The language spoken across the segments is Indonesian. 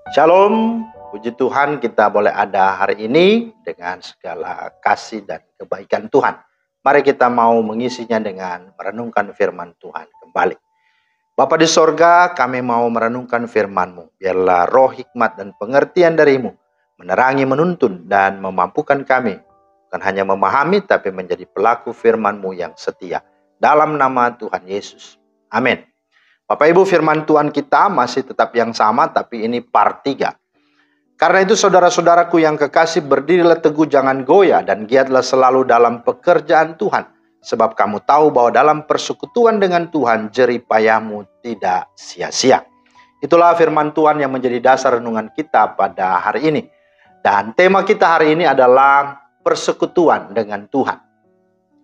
Shalom, puji Tuhan kita boleh ada hari ini dengan segala kasih dan kebaikan Tuhan. Mari kita mau mengisinya dengan merenungkan firman Tuhan kembali. Bapa di sorga, kami mau merenungkan firman-Mu. Biarlah roh hikmat dan pengertian dari-Mu menerangi, menuntun, dan memampukan kami. Bukan hanya memahami, tapi menjadi pelaku firman-Mu yang setia. Dalam nama Tuhan Yesus. Amin. Bapak Ibu, firman Tuhan kita masih tetap yang sama, tapi ini part 3. Karena itu saudara-saudaraku yang kekasih, berdirilah teguh, jangan goyah, dan giatlah selalu dalam pekerjaan Tuhan. Sebab kamu tahu bahwa dalam persekutuan dengan Tuhan, jerih payahmu tidak sia-sia. Itulah firman Tuhan yang menjadi dasar renungan kita pada hari ini. Dan tema kita hari ini adalah persekutuan dengan Tuhan.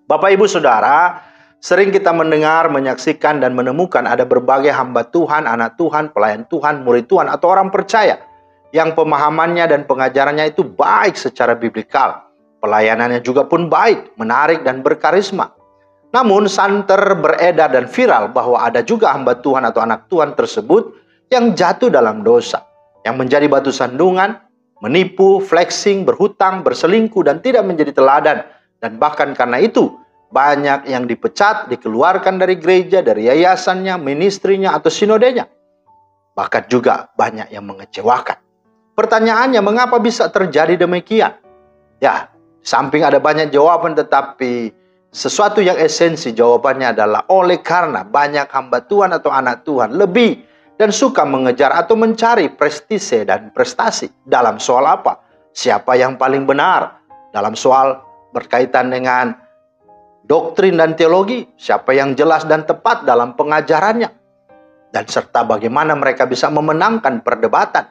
Bapak Ibu Saudara, sering kita mendengar, menyaksikan, dan menemukan ada berbagai hamba Tuhan, anak Tuhan, pelayan Tuhan, murid Tuhan, atau orang percaya yang pemahamannya dan pengajarannya itu baik secara biblikal. Pelayanannya juga pun baik, menarik, dan berkarisma. Namun santer beredar dan viral bahwa ada juga hamba Tuhan atau anak Tuhan tersebut yang jatuh dalam dosa, yang menjadi batu sandungan, menipu, flexing, berhutang, berselingkuh, dan tidak menjadi teladan. Dan bahkan karena itu, banyak yang dipecat, dikeluarkan dari gereja, dari yayasannya, ministrinya, atau sinodenya. Bahkan juga banyak yang mengecewakan. Pertanyaannya, mengapa bisa terjadi demikian? Ya, samping ada banyak jawaban, tetapi sesuatu yang esensi jawabannya adalah oleh karena banyak hamba Tuhan atau anak Tuhan lebih dan suka mengejar atau mencari prestise dan prestasi. Dalam soal apa? Siapa yang paling benar? Dalam soal berkaitan dengan doktrin dan teologi, siapa yang jelas dan tepat dalam pengajarannya, dan serta bagaimana mereka bisa memenangkan perdebatan.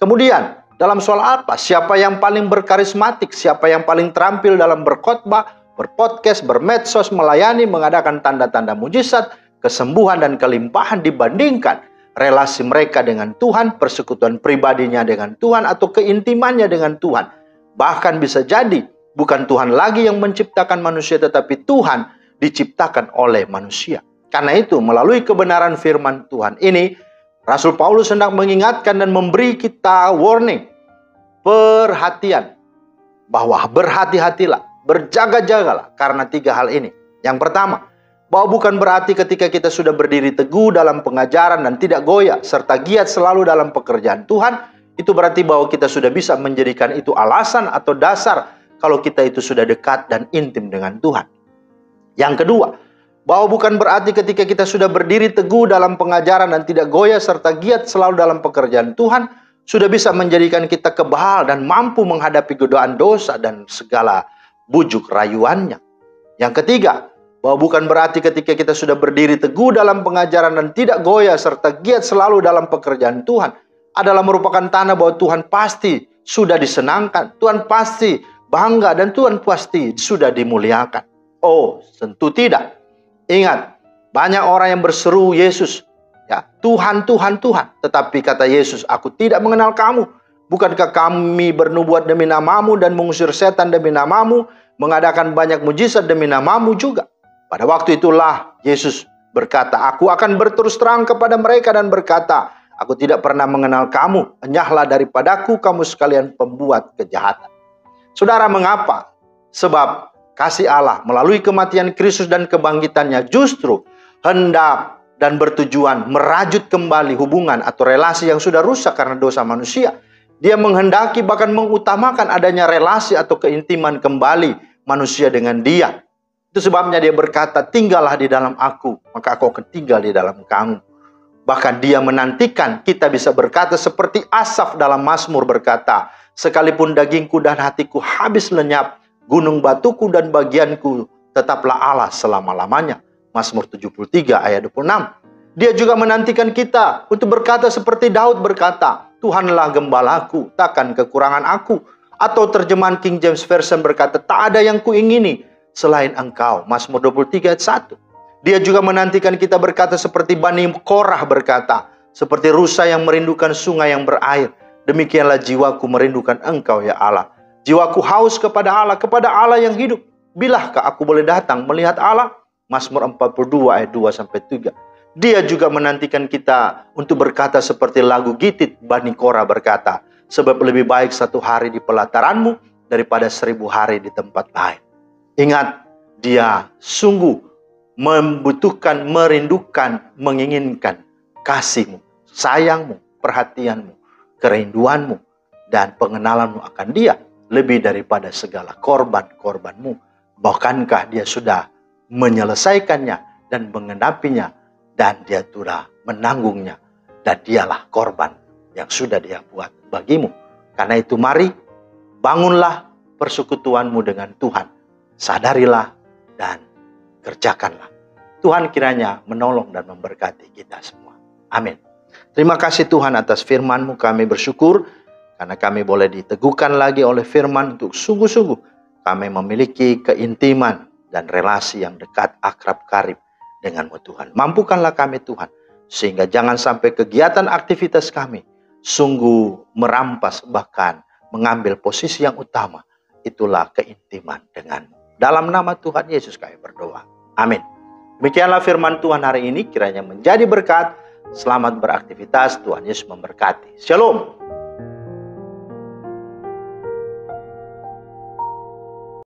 Kemudian, dalam soal apa? Siapa yang paling berkarismatik, siapa yang paling terampil dalam berkhotbah, berpodcast, bermedsos, melayani, mengadakan tanda-tanda mujizat, kesembuhan dan kelimpahan dibandingkan relasi mereka dengan Tuhan, persekutuan pribadinya dengan Tuhan, atau keintimannya dengan Tuhan. Bahkan bisa jadi bukan Tuhan lagi yang menciptakan manusia, tetapi Tuhan diciptakan oleh manusia. Karena itu, melalui kebenaran firman Tuhan ini, Rasul Paulus hendak mengingatkan dan memberi kita warning, perhatian, bahwa berhati-hatilah, berjaga-jagalah karena 3 hal ini. Yang pertama, bahwa bukan berarti ketika kita sudah berdiri teguh dalam pengajaran dan tidak goyah, serta giat selalu dalam pekerjaan Tuhan, itu berarti bahwa kita sudah bisa menjadikan itu alasan atau dasar kalau kita itu sudah dekat dan intim dengan Tuhan. Yang kedua, bahwa bukan berarti ketika kita sudah berdiri teguh dalam pengajaran dan tidak goyah serta giat selalu dalam pekerjaan Tuhan, sudah bisa menjadikan kita kebal dan mampu menghadapi godaan dosa dan segala bujuk rayuannya. Yang ketiga, bahwa bukan berarti ketika kita sudah berdiri teguh dalam pengajaran dan tidak goyah serta giat selalu dalam pekerjaan Tuhan, adalah merupakan tanda bahwa Tuhan pasti sudah disenangkan, Tuhan pasti bangga, dan Tuhan pasti sudah dimuliakan. Oh, tentu tidak. Ingat, banyak orang yang berseru Yesus, ya, Tuhan, Tuhan, Tuhan. Tetapi kata Yesus, aku tidak mengenal kamu. Bukankah kami bernubuat demi namamu dan mengusir setan demi namamu, mengadakan banyak mujizat demi namamu juga? Pada waktu itulah Yesus berkata, aku akan berterus terang kepada mereka dan berkata, aku tidak pernah mengenal kamu. Enyahlah daripadaku kamu sekalian pembuat kejahatan. Saudara, mengapa? Sebab kasih Allah melalui kematian Kristus dan kebangkitannya justru hendak dan bertujuan merajut kembali hubungan atau relasi yang sudah rusak karena dosa manusia. Dia menghendaki bahkan mengutamakan adanya relasi atau keintiman kembali manusia dengan Dia. Itu sebabnya Dia berkata, tinggallah di dalam aku, maka aku akan tinggal di dalam kamu. Bahkan Dia menantikan kita bisa berkata seperti Asaf dalam Mazmur berkata, sekalipun dagingku dan hatiku habis lenyap, gunung batuku dan bagianku tetaplah Allah selama-lamanya. Mazmur 73 ayat 26. Dia juga menantikan kita untuk berkata seperti Daud berkata, Tuhanlah gembalaku, takkan kekurangan aku. Atau terjemahan King James Version berkata, tak ada yang kuingini selain engkau. Mazmur 23 ayat 1. Dia juga menantikan kita berkata seperti Bani Korah berkata, seperti rusa yang merindukan sungai yang berair, demikianlah jiwaku merindukan engkau ya Allah. Jiwaku haus kepada Allah yang hidup. Bilahkah aku boleh datang melihat Allah? Mazmur 42 ayat 2-3. Dia juga menantikan kita untuk berkata seperti lagu Gitit Bani Korah berkata, sebab lebih baik 1 hari di pelataranmu daripada 1000 hari di tempat lain. Ingat, dia sungguh membutuhkan, merindukan, menginginkan kasihmu, sayangmu, perhatianmu, kerinduanmu, dan pengenalanmu akan dia lebih daripada segala korban-korbanmu. Bahkankah dia sudah menyelesaikannya dan mengenapinya, dan dia sudah menanggungnya, dan dialah korban yang sudah dia buat bagimu. Karena itu mari bangunlah persekutuanmu dengan Tuhan, sadarilah dan kerjakanlah. Tuhan kiranya menolong dan memberkati kita semua. Amin. Terima kasih Tuhan atas firman-Mu. Kami bersyukur karena kami boleh diteguhkan lagi oleh firman untuk sungguh-sungguh kami memiliki keintiman dan relasi yang dekat, akrab, karib dengan-Mu Tuhan. Mampukanlah kami Tuhan, sehingga jangan sampai kegiatan aktivitas kami sungguh merampas bahkan mengambil posisi yang utama. Itulah keintiman dengan-Mu. Dalam nama Tuhan Yesus kami berdoa. Amin. Demikianlah firman Tuhan hari ini, kiranya menjadi berkat. Selamat beraktivitas, Tuhan Yesus memberkati. Shalom.